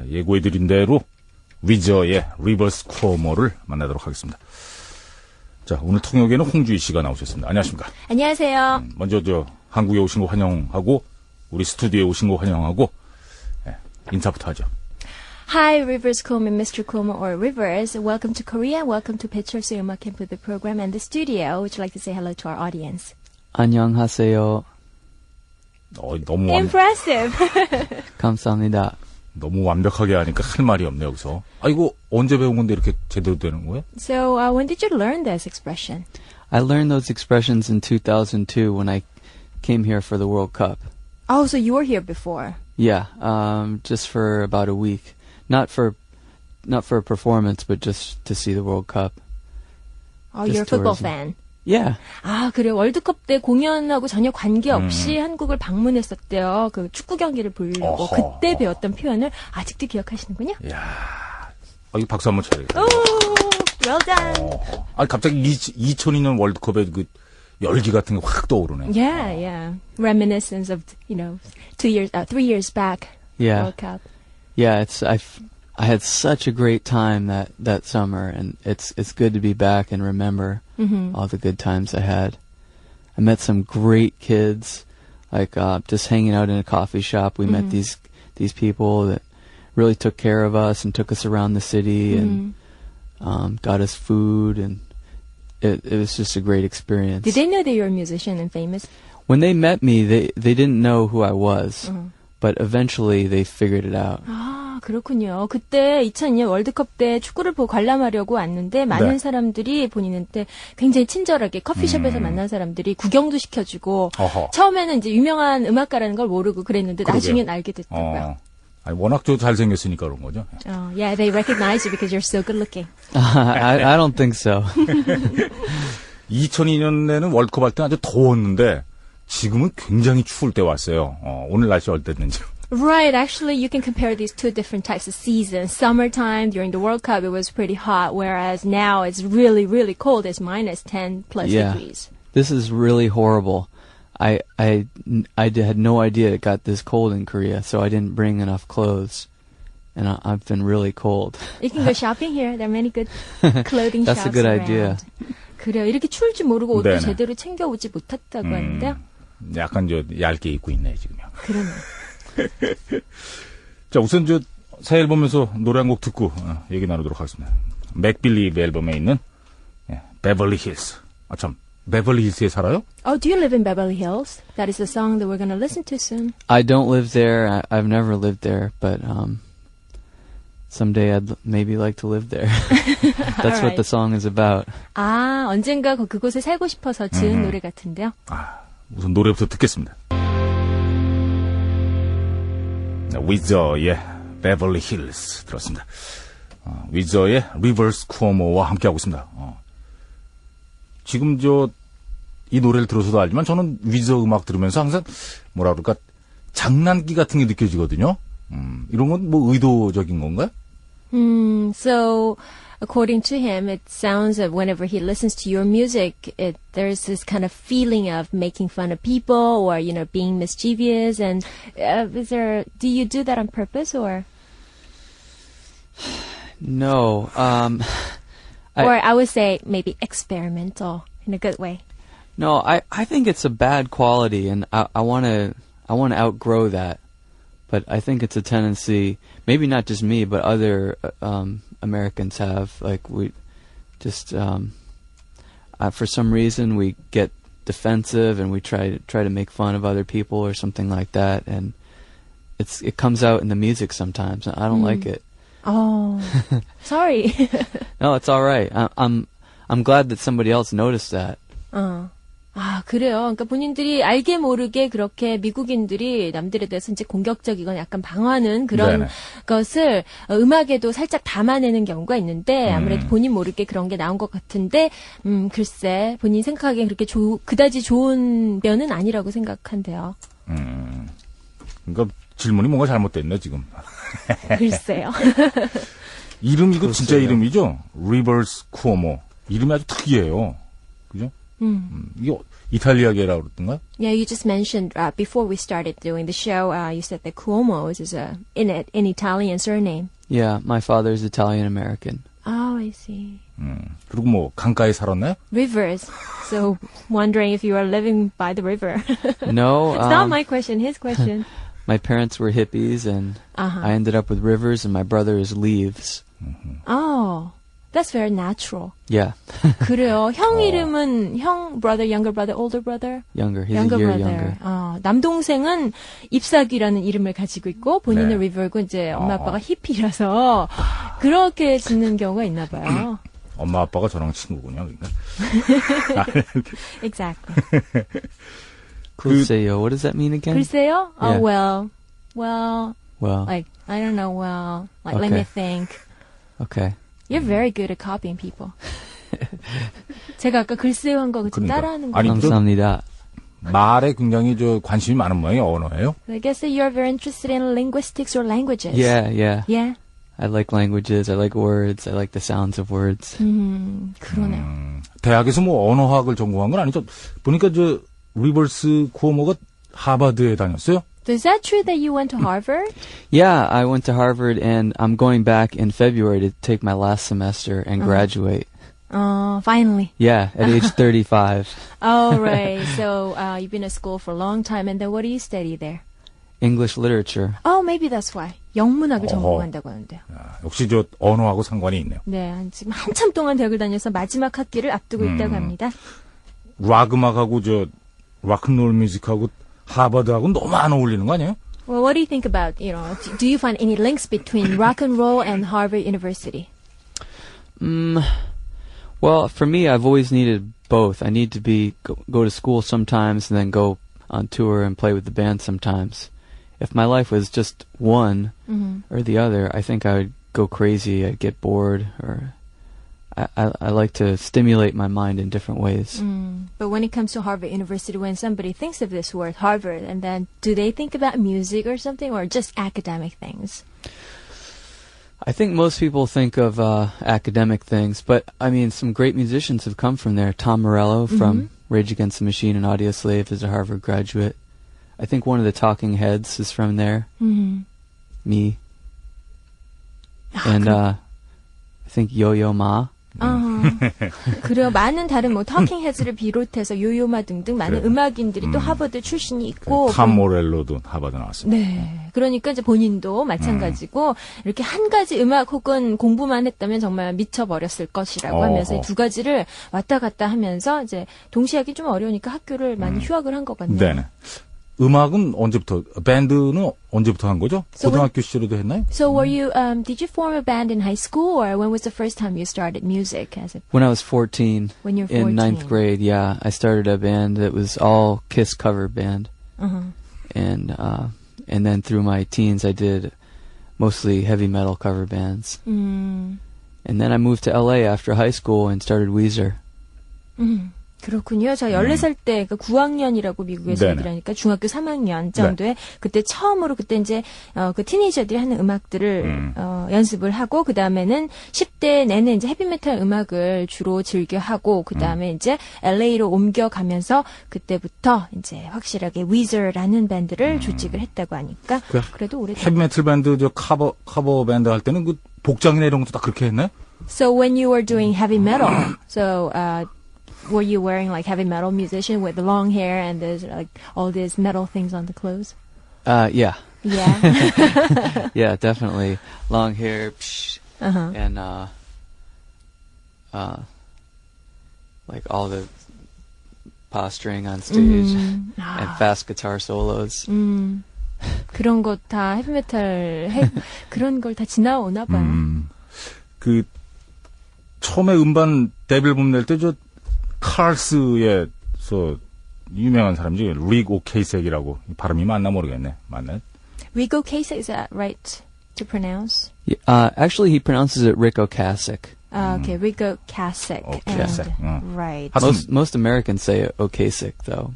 예고해드린 대로 위저의 리버스 쿠오모를 만나도록 하겠습니다. 자, 오늘 통역에는 홍주희 씨가 나오셨습니다. 안녕하십니까? 안녕하세요. 먼저 한국에 오신 거 환영하고 우리 스튜디오에 오신 거 환영하고 인사부터 하죠. Hi, Rivers Cuomo and Mr. Cuomo, or Rivers. Welcome to Korea. Welcome to Cheol-soo 음악 캠프 the program and the studio. Would you like to say hello to our audience? 안녕하세요. 너무 Impressive. 감사합니다. 너무 완벽하게 하니까 할 말이 없네 여기서. 이거 언제 배운 건데 이렇게 제대로 되는 거예요? So, when did you learn this expression? I learned those expressions in 2002 when I came here for the World Cup. Oh, so you were here before. Yeah, just for about a week. Not for a performance, but just to see the World Cup. Oh, you're a football fan. Yeah. 아, 그래. 월드컵 때 공연하고 전혀 관계없이 한국을 방문했었대요. 그 축구 경기를 보려고. 그때 배웠던 표현을 아직도 기억하시는군요. 이야. 이거 박수 한번 쳐야겠다. 오, well done. 갑자기 2002년 월드컵에 그 열기 같은 게 확 떠오르네. Yeah. Reminiscence of, 3 years back. Yeah. World Cup. Yeah, I had such a great time that summer, and it's good to be back and remember all the good times I had. I met some great kids, like just hanging out in a coffee shop. We met these people that really took care of us and took us around the city and got us food, and it was just a great experience. Did they know that you're a musician and famous? When they met me, they didn't know who I was, but eventually they figured it out. 아, 그렇군요. 그때 2002년 월드컵 때 축구를 보고 관람하려고 왔는데 많은 사람들이 본인한테 굉장히 친절하게 커피숍에서 만난 사람들이 구경도 시켜주고 처음에는 이제 유명한 음악가라는 걸 모르고 그랬는데 나중엔 알게 됐더라고요. 워낙 잘생겼으니까 그런 거죠. Yeah, they recognize you because you're so good looking. I don't think so. 2002년에는 월드컵 할 때 아주 더웠는데 지금은 굉장히 추울 때 왔어요. 오늘 날씨 어땠는지. Right, actually you can compare these two different types of seasons. Summertime during the World Cup it was pretty hot, whereas now it's really, really cold. It's minus 10 plus degrees. This is really horrible. I had no idea it got this cold in Korea, so I didn't bring enough clothes. And I've been really cold. You can go shopping here. There are many good clothing That's shops a good around. idea. 그래요. 이렇게 추울 줄 모르고 옷도 네네. 제대로 챙겨오지 못했다고 하는데요. 약간 얇게 입고 있네 지금요. 그러네. 자, 우선 새 앨범에서 노래 한 곡 듣고 얘기 나누도록 하겠습니다. 맥빌리 앨범에 있는 베벌리 힐스. 참, 베벌리 힐스에 살아요? Oh, do you live in Beverly Hills? That is the song that we're going to listen to soon. I don't live there. I've never lived there, but someday I'd maybe like to live there. That's what the song is about. 아, 언젠가 그곳에 살고 싶어서 지은 노래 같은데요. 우선 노래부터 듣겠습니다. 위저의 베벌리 힐스 들었습니다. 위저의 리버스 쿠오모와 함께하고 있습니다. 지금 이 노래를 들어서도 알지만 저는 위저 음악 들으면서 항상 뭐라 그럴까 장난기 같은 게 느껴지거든요. 이런 건 뭐 의도적인 건가요? So, according to him, it sounds that whenever he listens to your music, there's this kind of feeling of making fun of people or, being mischievous. And do you do that on purpose or? No. Or I would say maybe experimental in a good way. No, I think it's a bad quality, and I want to outgrow that. But I think it's a tendency, maybe not just me, but other Americans have. Like we just, for some reason, we get defensive and we try to make fun of other people or something like that, and it comes out in the music sometimes. I don't like it. Oh, sorry. No, it's all right. I'm glad that somebody else noticed that. 아, 그래요. 그러니까 본인들이 알게 모르게 그렇게 미국인들이 남들에 대해서 이제 공격적이거나 약간 방어하는 그런 것을 음악에도 살짝 담아내는 경우가 있는데 아무래도 본인 모르게 그런 게 나온 것 같은데 글쎄 본인 생각하기엔 그렇게 그다지 좋은 면은 아니라고 생각한대요. 그러니까 질문이 뭔가 잘못됐네 지금. 글쎄요. 이름 이거 진짜 이름이죠? 리버스 쿠오모. 이름이 아주 특이해요. 그죠? 이게 이탈리아계라고 그러던가요? Yeah, you just mentioned before we started doing the show, you said that Cuomo is an Italian surname. Yeah, my father's Italian American. Oh, I see. 그리고 뭐 강가에 살았나요? Rivers. So, wondering if you are living by the river. No, It's not my question, his question. my parents were hippies, and I ended up with rivers, and my brother is leaves. Oh, that's very natural. Yeah, 그래요. 형 이름은 형, brother, younger brother, older brother? younger. He's younger a year brother. younger. 남동생은 잎사귀라는 이름을 가지고 있고 본인은 네. 리버고 이제 엄마 아빠가 히피라서 그렇게 짓는 경우가 있나 봐요. 엄마 아빠가 저랑 친구군요. 그러니까. Exactly. 글쎄요, what does that mean again? 글쎄요? Oh, Yeah. well, Well, like, I don't know, let Okay. me think. okay. You're very good at copying people. 제가 아까 글쎄요 한 거 그치 그러니까. 따라하는 거. 아니, 감사합니다. 말에 굉장히 관심이 많은 모양이 언어예요. I guess that you're very interested in linguistics or languages. Yeah. Yeah? I like languages. I like words. I like the sounds of words. 그러네요. 대학에서 뭐 언어학을 전공한 건 아니죠. 보니까 리버스 쿠오모가 하버드에 다녔어요. Is that true that you went to Harvard? Yeah, I went to Harvard, and I'm going back in February to take my last semester and graduate. Finally. Yeah, at age 35. Oh, right. So you've been at school for a long time, and then what do you study there? English literature. Oh, maybe that's why. 영문학을 어허. 전공한다고 하는데요. 역시 언어하고 상관이 있네요. 네, 지금 한참 동안 대학을 다녀서 마지막 학기를 앞두고 있다고 합니다. 락 음악하고 락앤롤 뮤직하고 하버드하고 너무 안 어울리는 거 아니에요? Well, what do you think about, do you find any links between rock and roll and Harvard University? Well, for me, I've always needed both. I need to go to school sometimes and then go on tour and play with the band sometimes. If my life was just one or the other, I think I would go crazy. I'd get bored, or I like to stimulate my mind in different ways. But when it comes to Harvard University, when somebody thinks of this word, Harvard, and then do they think about music or something, or just academic things? I think most people think of academic things, but I mean, some great musicians have come from there. Tom Morello from Rage Against the Machine and Audioslave is a Harvard graduate. I think one of the Talking Heads is from there. Me. And I think Yo-Yo Ma. 그래요. 많은 다른 Talking Heads를 비롯해서 요요마 등등 많은 음악인들이 또 하버드 출신이 있고. 탐 모렐로도 하버드 나왔습니다. 네. 그러니까 이제 본인도 마찬가지고 이렇게 한 가지 음악 혹은 공부만 했다면 정말 미쳐버렸을 것이라고 하면서 이 두 가지를 왔다 갔다 하면서 이제 동시에 하기 좀 어려우니까 학교를 많이 휴학을 한 것 같네요. 네네. 음악은 언제부터, 밴드는 언제부터 한 거죠? 고등학교 시절에도 했나요? So did you form a band in high school, or when was the first time you started music? When I was 14, When you're 14. in 9th grade, yeah, I started a band that was all Kiss cover band. And then through my teens, I did mostly heavy metal cover bands. And then I moved to LA after high school and started Weezer. 그렇군요. 저 14살 때, 9학년이라고 미국에서 네네. 얘기를 하니까 중학교 3학년 정도에 그때 처음으로 그때 이제 그 티네이저들이 하는 음악들을 연습을 하고 그 다음에는 10대 내내 이제 헤비메탈 음악을 주로 즐겨 하고 그 다음에 이제 LA로 옮겨가면서 그때부터 이제 확실하게 위저라는 밴드를 조직을 했다고 하니까 그래도 오래. 헤비메탈 밴드 커버 밴드 할 때는 그 복장이나 이런 것도 다 그렇게 했나요? So when you were doing heavy metal, so were you wearing like heavy metal musician with the long hair and there's like all these metal things on the clothes? Yeah. Yeah. Yeah, definitely. Long hair, and like all the posturing on stage and fast guitar solos. 그런 거 다 헤비메탈 그런 걸 다 지나오나 봐요. 그 처음에 음반 데뷔 앨범 낼 때 칼스에서 유명한 사람이지 릭 오케이색이라고 발음이 맞나 모르겠네. 맞나요? Rico Kasich, is that right to pronounce? Actually, he pronounces it Rick Ocasek. Okay, Rico Kasich. Ocasek. Right. Most Americans say Ocasek, though.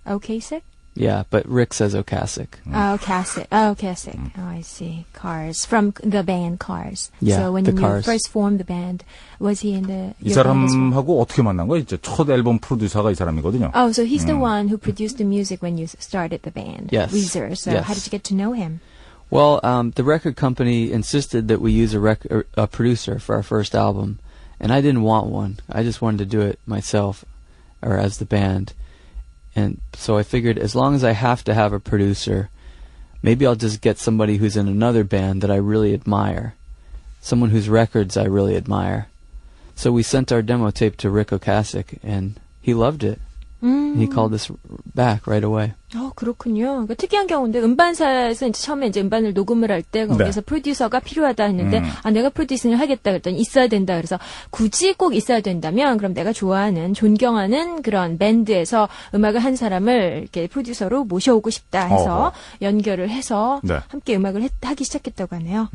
Okasik? Yeah, but Rick says Ocasic. Oh, Ocasic. Oh, Ocasic. Oh, I see. Cars. From the band Cars. Yeah, so when the you Cars. first formed the band, was he in the 이 your band as well? 사람하고 어떻게 만난 거예요? 이제 첫 앨범 프로듀서가 이 사람이거든요. Oh, so he's the one who produced the music when you started the band. Yes. Weezer. So Yes. how did you get to know him? Well, the record company insisted that we use a producer for our first album, and I didn't want one. I just wanted to do it myself, or as the band. And so I figured as long as I have to have a producer, maybe I'll just get somebody who's in another band that I really admire, someone whose records I really admire. So we sent our demo tape to Rick Ocasic, and he loved it. And he called us back right away. 그렇군요. 그러니까 특이한 경우인데 음반사에서 이제 처음에 이제 음반을 녹음을 할 때 거기서 프로듀서가 필요하다 했는데 내가 프로듀싱을 하겠다 그랬더니 있어야 된다. 그래서 굳이 꼭 있어야 된다면 그럼 내가 좋아하는 존경하는 그런 밴드에서 음악을 한 사람을 이렇게 프로듀서로 모셔오고 싶다 해서 연결을 해서 네. 함께 음악을 하기 시작했다고 하네요.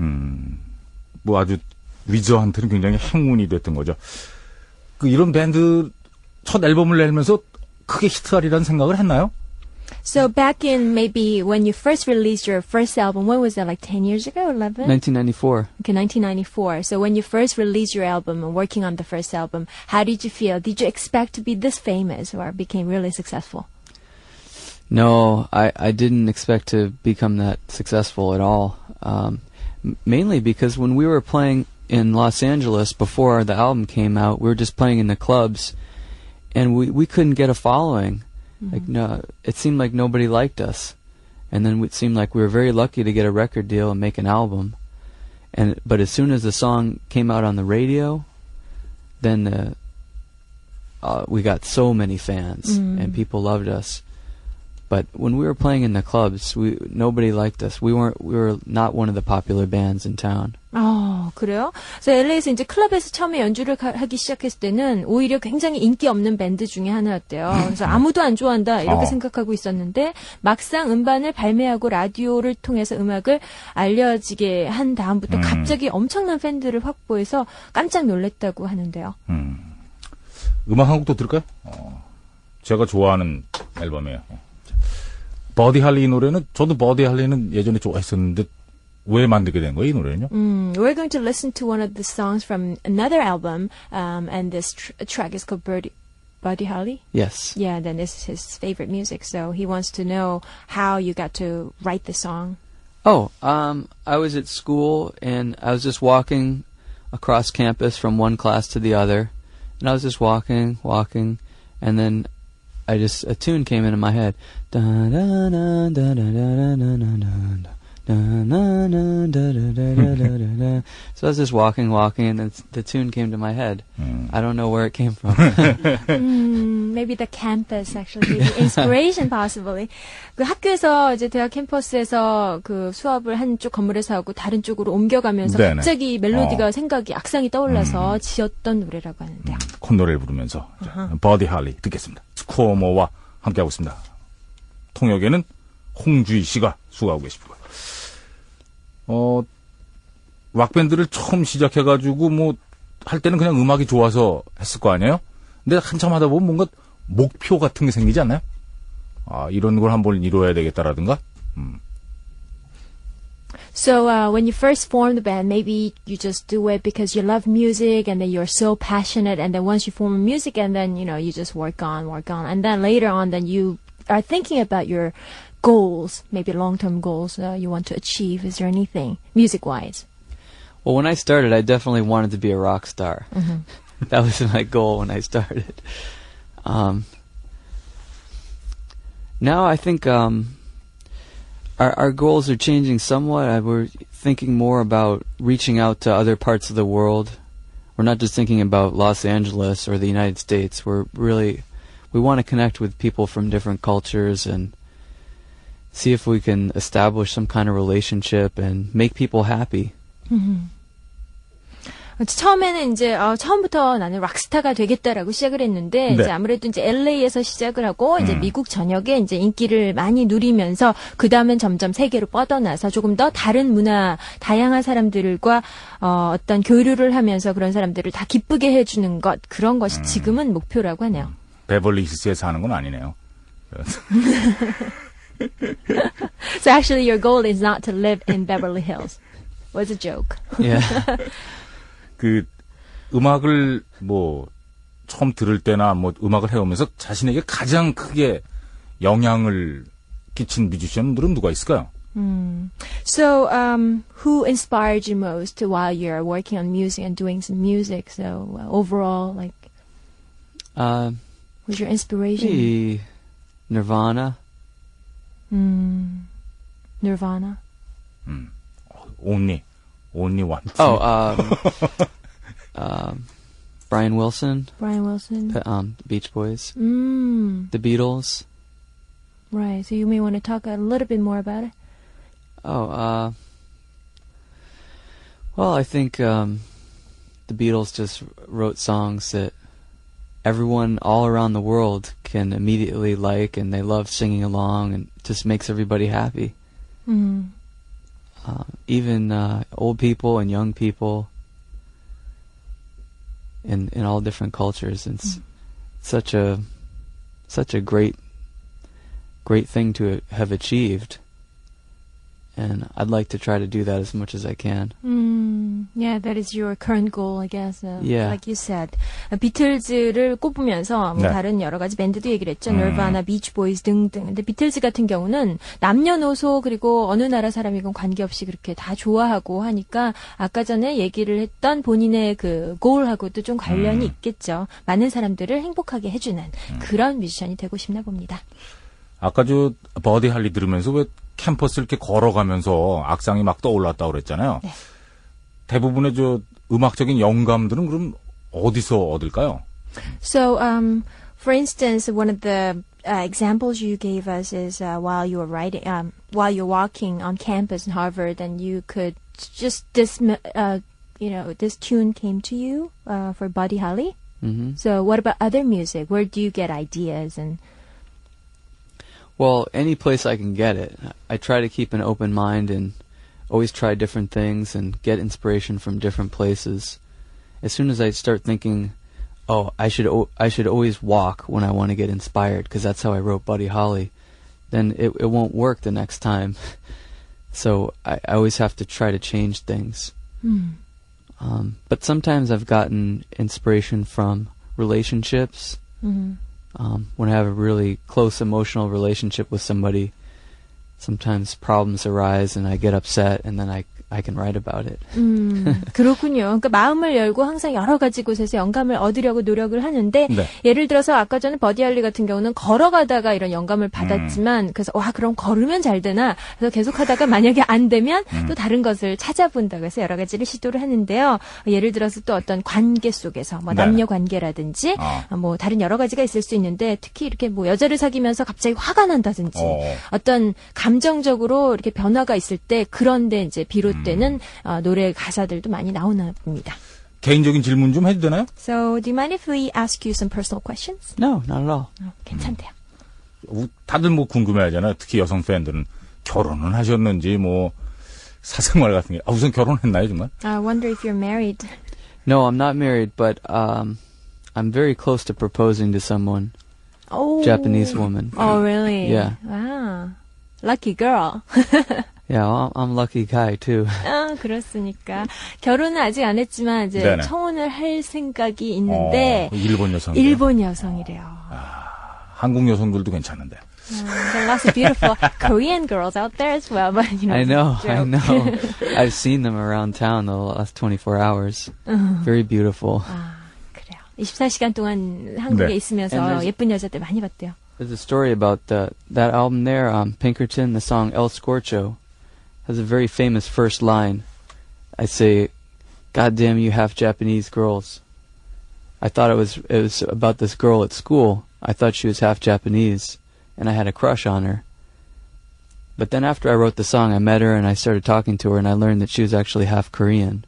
뭐 아주 위저한테는 굉장히 행운이 됐던 거죠. 그 이런 밴드 첫 앨범을 내면서 크게 히트하리라는 생각을 했나요? So back in maybe when you first released your first album, when was that, like 10 years ago, 11? 1994. Okay, 1994. So when you first released your album and working on the first album, how did you feel? Did you expect to be this famous or became really successful? No, I didn't expect to become that successful at all. Mainly because when we were playing in Los Angeles before the album came out, we were just playing in the clubs, and we couldn't get a following. Like no, it seemed like nobody liked us, and then it seemed like we were very lucky to get a record deal and make an album. But as soon as the song came out on the radio, then we got so many fans and people loved us. But when we were playing in the clubs, nobody liked us. We were not one of the popular bands in town. 그래요? 그래서 LA에서 이제 클럽에서 처음에 연주를 하기 시작했을 때는 오히려 굉장히 인기 없는 밴드 중에 하나였대요. 그래서 아무도 안 좋아한다 이렇게 생각하고 있었는데 막상 음반을 발매하고 라디오를 통해서 음악을 알려지게 한 다음부터 갑자기 엄청난 팬들을 확보해서 깜짝 놀랐다고 하는데요. 음악 한 곡도 들을까요? 제가 좋아하는 앨범이에요. 버디 할리 노래는 저도 버디 할리는 예전에 좋아했었는데 왜 만들게 된 거예요, 이 노래는요? We're going to listen to one of the songs from another album, and this track is called Buddy Holly. Yes. Yeah, then this is his favorite music, so he wants to know how you got to write the song. I was at school and I was just walking across campus from one class to the other, and I was just walking, and then a tune came into my head. Da da da da da da da da da. So I was just walking, and then the tune came to my head. I don't know where it came from. Maybe the campus, actually, maybe inspiration, possibly. 그 학교에서 이제 대학 캠퍼스에서 그 수업을 한쪽 건물에서 하고 다른 쪽으로 옮겨가면서 네네. 갑자기 멜로디가 생각이 악상이 떠올라서 지었던 노래라고 하는데요. 콧노래를 부르면서 버디 할리 듣겠습니다. 쿠오모와 함께하고 있습니다. 통역에는 홍주희 씨가 수고하고 계십니다. 락밴드를 처음 시작해가지고, 할 때는 그냥 음악이 좋아서 했을 거 아니에요? 근데 한참 하다 보면 뭔가 목표 같은 게 생기지 않나요? 이런 걸 한번 이루어야 되겠다라든가? So when you first formed the band, maybe you just do it because you love music and then you're so passionate, and then once you form music and then, you just work on, and then later on, then you are thinking about your goals, maybe long-term goals you want to achieve. Is there anything music-wise? Well, when I started, I definitely wanted to be a rock star. That was my goal when I started. Now I think our goals are changing somewhat. We're thinking more about reaching out to other parts of the world. We're not just thinking about Los Angeles or the United States. We want to connect with people from different cultures and see if we can establish some kind of relationship and make people happy. 처음에는 이제 처음부터 나는 락스타가 되겠다라고 시작을 했는데 네. 이제 아무래도 이제 LA에서 시작을 하고 이제 미국 전역에 이제 인기를 많이 누리면서 그 다음엔 점점 세계로 뻗어나서 조금 더 다른 문화, 다양한 사람들과 어떤 교류를 하면서 그런 사람들을 다 기쁘게 해주는 것, 그런 것이 지금은 목표라고 하네요. 베벌리 hils에 사는 건 아니네요. So actually your goal is not to live in Beverly Hills. Was a joke. Yeah. 그 음악을 뭐 처음 들을 때나 뭐 음악을 해오면서 자신에게 가장 크게 영향을 끼친 뮤지션들은 누가 있을까요? So, who inspired you most while you're working on music and doing some music? So, overall, like, who's your inspiration? Maybe Nirvana. Nirvana. Only one. Oh, Brian Wilson. Brian Wilson. The Beach Boys. The Beatles. Right. So you may want to talk a little bit more about it. Oh, well, I think the Beatles just wrote songs that everyone all around the world can immediately like, and they love singing along, and it just makes everybody happy. Even old people and young people in all different cultures. It's such a great thing to have achieved. And I'd like to try to do that as much as I can. Yeah, that is your current goal, I guess. Yeah. Like you said. 비틀즈를 꼽으면서 뭐 네. 다른 여러 가지 밴드도 얘기를 했죠. 널바나, 비치 보이즈 등등. 근데 비틀즈 같은 경우는 남녀노소 그리고 어느 나라 사람이건 관계없이 그렇게 다 좋아하고 하니까 아까 전에 얘기를 했던 본인의 그 goal하고도 좀 관련이 있겠죠. 많은 사람들을 행복하게 해주는 그런 뮤지션이 되고 싶나 봅니다. 아까 저 버디 할리 들으면서 왜 캠퍼스를 이렇게 걸어가면서 악상이 막 떠올랐다고 그랬잖아요. 네. 대부분의 저 음악적인 영감들은 그럼 어디서 얻을까요? So, for instance, one of the examples you gave us is while you were while you're walking on campus in Harvard, and you could just this tune came to you for Buddy Holly. Mm-hmm. So, what about other music? Where do you get ideas and? Well, any place I can get it. I try to keep an open mind and always try different things and get inspiration from different places. As soon as I start thinking, oh, I should always walk when I want to get inspired because that's how I wrote Buddy Holly, then it won't work the next time. So I always have to try to change things. But sometimes I've gotten inspiration from relationships. When I have a really close emotional relationship with somebody, sometimes problems arise and I get upset and then I can write about it. 그렇군요. 그러니까 마음을 열고 항상 여러 가지 곳에서 영감을 얻으려고 노력을 하는데 네. 예를 들어서 아까 전에 버디 할리 같은 경우는 걸어가다가 이런 영감을 받았지만 그래서 와 그럼 걸으면 잘 되나 그래서 계속하다가 만약에 안 되면 또 다른 것을 찾아본다고 해서 여러 가지를 시도를 하는데요. 예를 들어서 또 어떤 관계 속에서 뭐 네. 남녀 관계라든지 뭐 다른 여러 가지가 있을 수 있는데 특히 이렇게 뭐 여자를 사귀면서 갑자기 화가 난다든지 어떤 감정적으로 이렇게 변화가 있을 때 그런데 이제 비롯되는 노래 가사들도 많이 나오나 봅니다. 개인적인 질문 좀 해도 되나요? So, do you mind if we ask you some personal questions? No, not at all. 괜찮대요. 다들 뭐 궁금해하잖아요. 특히 여성 팬들은 결혼은 하셨는지 뭐 사생활 같은 게. 우선 결혼했나요 정말? I wonder if you're married. No, I'm not married, but I'm very close to proposing to someone. Oh. Japanese woman. Oh, really? Yeah. Wow. Lucky girl. Yeah, well, I'm a lucky guy too. 그렇으니까 결혼은 아직 안 했지만 이제 네네. 청혼을 할 생각이 있는데 일본 여성. 일본 여성이래요. 한국 여성들도 괜찮은데. There are lots of beautiful Korean girls out there as well, but you know. I know. joke. I've seen them around town the last 24 hours. Very beautiful. 그래요. 24시간 동안 한국에 네. 있으면서 예쁜 여자들 많이 봤대요. There's a story about that album there, Pinkerton, the song El Scorcho, has a very famous first line. I say, "God damn you half Japanese girls." I thought it was about this girl at school. I thought she was half Japanese, and I had a crush on her. But then after I wrote the song, I met her and I started talking to her, and I learned that she was actually half Korean.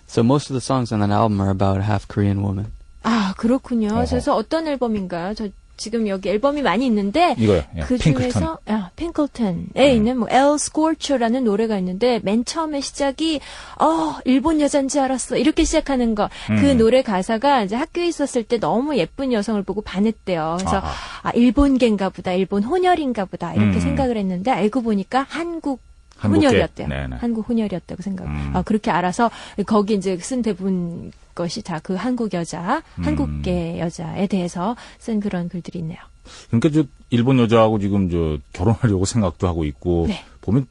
So most of the songs on that album are about a half Korean woman. 그렇군요. 그래서 어떤 앨범인가요? 저 지금 여기 앨범이 많이 있는데 이거요. 예, 그 핑클턴. 중에서 핑클턴에 있는 뭐 엘 스코처라는 노래가 있는데 맨 처음에 시작이 일본 여잔지 알았어 이렇게 시작하는 거. 그 노래 가사가 이제 학교에 있었을 때 너무 예쁜 여성을 보고 반했대요. 그래서 일본계인가 보다, 일본 혼혈인가 보다 이렇게 생각을 했는데 알고 보니까 한국 혼혈이었대요. 네네. 한국 혼혈이었다고 생각. 그렇게 알아서 거기 이제 쓴 대부분 것이 다 그 한국 여자, 한국계 여자에 대해서 쓴 그런 글들이 있네요. 그러니까 저 일본 여자하고 지금 저 결혼하려고 생각도 하고 있고 네. 보면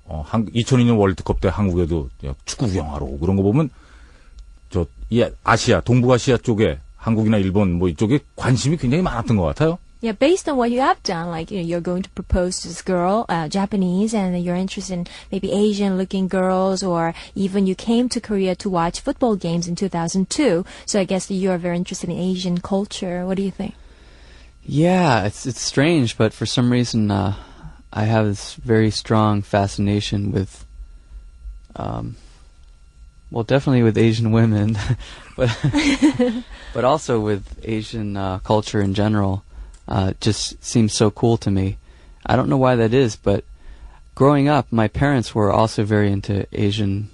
2002년 월드컵 때 한국에도 축구 구경하러 오고 그런 거 보면 이 아시아, 동북아시아 쪽에 한국이나 일본 뭐 이쪽에 관심이 굉장히 많았던 것 같아요. Yeah, based on what you have done, like, you're going to propose to this girl, Japanese, and you're interested in maybe Asian-looking girls, or even you came to Korea to watch football games in 2002. So I guess you are very interested in Asian culture. What do you think? Yeah, it's strange, but for some reason, I have this very strong fascination with, well, definitely with Asian women, but also with Asian culture in general. Just seems so cool to me. I don't know why that is, but growing up, my parents were also very into Asian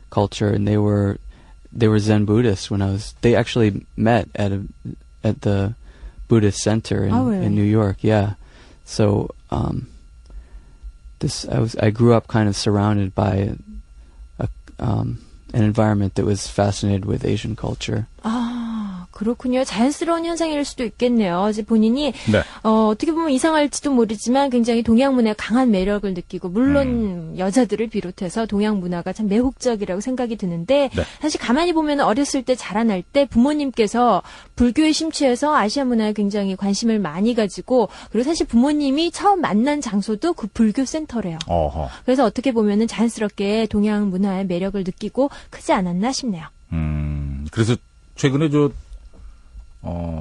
culture, and they were Zen Buddhists they actually met at the Buddhist center in New York. Yeah. So, I grew up kind of surrounded by an environment that was fascinated with Asian culture. 그렇군요. 자연스러운 현상일 수도 있겠네요. 이제 본인이 네. 어떻게 보면 이상할지도 모르지만 굉장히 동양 문화에 강한 매력을 느끼고 물론 여자들을 비롯해서 동양 문화가 참 매혹적이라고 생각이 드는데 네. 사실 가만히 보면 어렸을 때 자라날 때 부모님께서 불교에 심취해서 아시아 문화에 굉장히 관심을 많이 가지고 그리고 사실 부모님이 처음 만난 장소도 그 불교 센터래요. 어허. 그래서 어떻게 보면은 자연스럽게 동양 문화의 매력을 느끼고 크지 않았나 싶네요. 그래서 최근에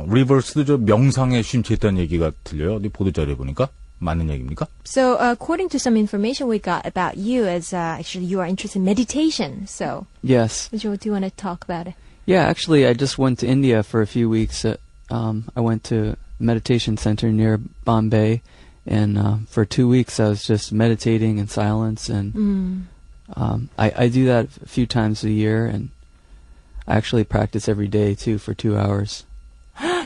리버스도 명상에 심취했다는 얘기가 들려요. 어디 보도자료에 보니까. 맞는 얘기입니까? So, according to some information we got about you, is actually you are interested in meditation. So, Yes. do you want to talk about it? Yeah, actually, I just went to India for a few weeks. I went to a meditation center near Bombay, and for 2 weeks I was just meditating in silence. And I do that a few times a year, and I actually practice every day too for 2 hours.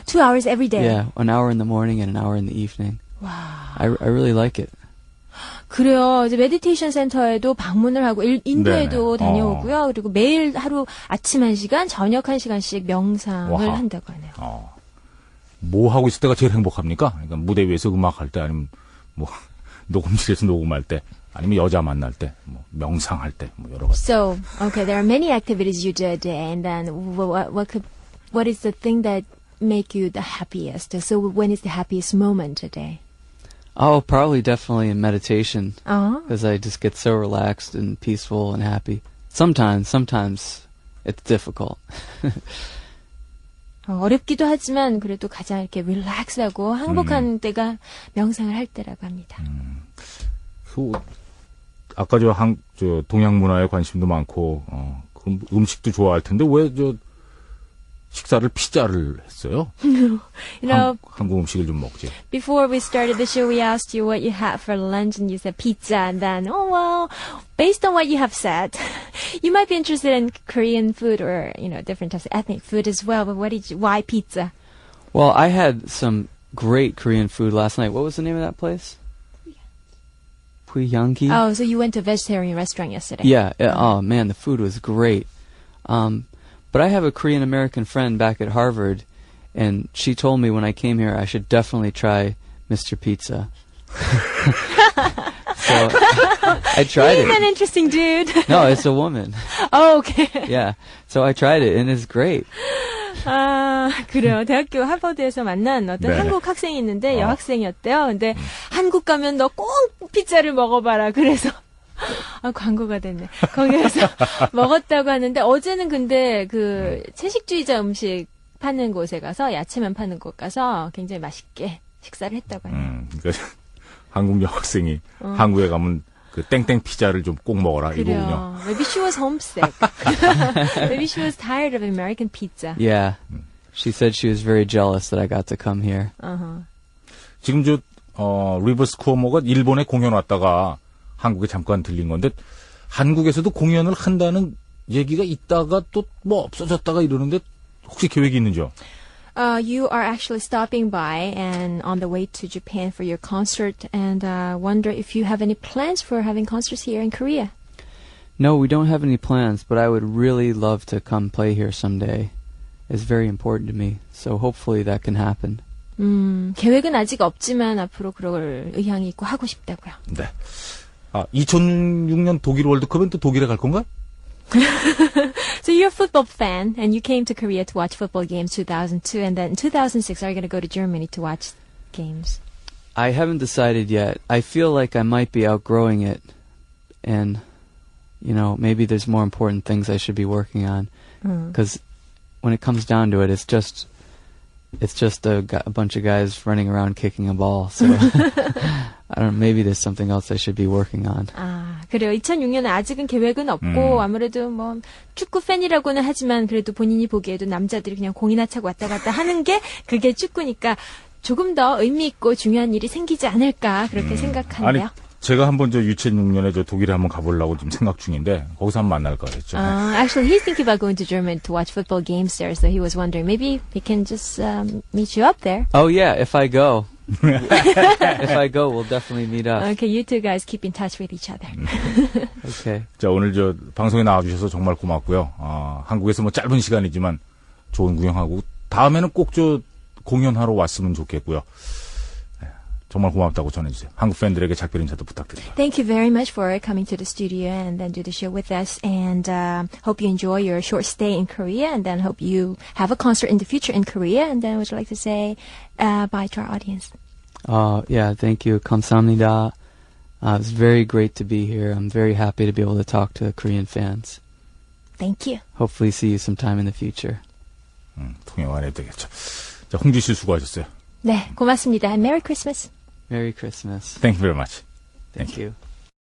2 hours every day. Yeah, an hour in the morning and an hour in the evening. Wow. I really like it. 그래요. 이제 메디테이션 센터에도 방문을 하고 인도에도 네네. 다녀오고요. 그리고 매일 하루 아침 1시간, 저녁 1시간씩 명상을 와하. 한다고 하네요. 뭐 하고 있을 때가 제일 행복합니까? 그러니까 무대 위에서 음악할 때 아니면 뭐 녹음실에서 녹음할 때 아니면 여자 만날 때, 뭐 명상할 때, 뭐 여러 가지. So, okay, there are many activities you do a day, and then what is the thing that make you the happiest? So, when is the happiest moment a day? Oh, probably definitely in meditation. Uh-huh. Because I just get so relaxed and peaceful and happy. Sometimes it's difficult. 어렵기도 하지만 그래도 가장 이렇게 릴렉스하고 행복한 때가 명상을 할 때라고 합니다. 아까 저 동양 문화에 관심도 많고 그럼 음식도 좋아할 텐데 왜 식사를 피자를 했어요? You know, 한국 음식을 좀 먹지. before we started the show, we asked you what you had for lunch, and you said pizza. And then, oh well, based on what you have said, you might be interested in Korean food or different types of ethnic food as well. But why pizza? Well, I had some great Korean food last night. What was the name of that place? Puyanggi? Oh, so you went to a vegetarian restaurant yesterday? Yeah. Oh man, the food was great. But I have a Korean American friend back at Harvard, and she told me when I came here I should definitely try Mr. Pizza. So I tried He's it. an interesting dude. No, it's a woman. Oh, okay. Yeah. So I tried it, and it's great. 그래요. 대학교 하버드에서 만난 어떤 네. 한국 학생이 있는데 여학생이었대요. 근데 한국 가면 너 꼭 피자를 먹어봐라. 그래서 광고가 됐네. 거기에서 먹었다고 하는데 어제는 근데 그 채식주의자 음식 파는 곳에 가서 야채만 파는 곳 가서 굉장히 맛있게 식사를 했다고 하네요. 그러니까 한국 여학생이 한국에 가면 그 땡땡 피자를 좀 꼭 먹어라 이거군요. 그래요. Maybe she was homesick. Maybe she was tired of American pizza. Yeah. She said she was very jealous that I got to come here. 지금 리버스 쿠오모가 일본에 공연 왔다가 한국에 잠깐 들린 건데 한국에서도 공연을 한다는 얘기가 있다가 또 뭐 없어졌다가 이러는데 혹시 계획이 있는지요? You are actually stopping by and on the way to Japan for your concert, and wonder if you have any plans for having concerts here in Korea. No, we don't have any plans, but I would really love to come play here someday. It's very important to me, so hopefully that can happen. 계획은 아직 없지만 앞으로 그럴 의향이 있고 하고 싶다고요. 네. 2006년 독일 월드컵은 또 독일에 갈 건가? So you're a football fan, and you came to Korea to watch football games 2002, and then in 2006 are you going to go to Germany to watch games? I haven't decided yet. I feel like I might be outgrowing it, and, you know, maybe there's more important things I should be working on. Because when it comes down to it, it's just a bunch of guys running around kicking a ball. So I don't know, maybe there's something else I should be working on. 그래요. 2006년에 아직은 계획은 없고 아무래도 뭐 축구 팬이라고는 하지만 그래도 본인이 보기에도 남자들이 그냥 공이나 차고 왔다 갔다 하는 게 그게 축구니까 조금 더 의미 있고 중요한 일이 생기지 않을까 그렇게 생각하네요. 아니, 제가 한번 2006년에 독일에 한번 가보려고 지금 생각 중인데 거기서 한번 만날까 했죠. Actually, he's thinking about going to Germany to watch football games there, so he was wondering maybe he can just meet you up there. Oh yeah, if I go. If I go, we'll definitely meet up. Okay, you two guys keep in touch with each other. Okay. 자, 오늘 방송에 나와주셔서 정말 고맙고요. 한국에서 뭐 짧은 시간이지만 좋은 구경하고 다음에는 꼭 공연하러 왔으면 좋겠고요. 정말 고맙다고 전해주세요. 한국 팬들에게 작별 인사도 부탁드립니다. Thank you very much for coming to the studio and then do the show with us. And hope you enjoy your short stay in Korea. And then hope you have a concert in the future in Korea. And then would you like to say bye to our audience? Yeah, thank you. 감사합니다. It's very great to be here. I'm very happy to be able to talk to Korean fans. Thank you. Hopefully see you sometime in the future. 통역 안 해도 되겠죠. 자, 홍지 씨 수고하셨어요. 네, 고맙습니다. And Merry Christmas. Merry Christmas. Thank you very much. Thank you.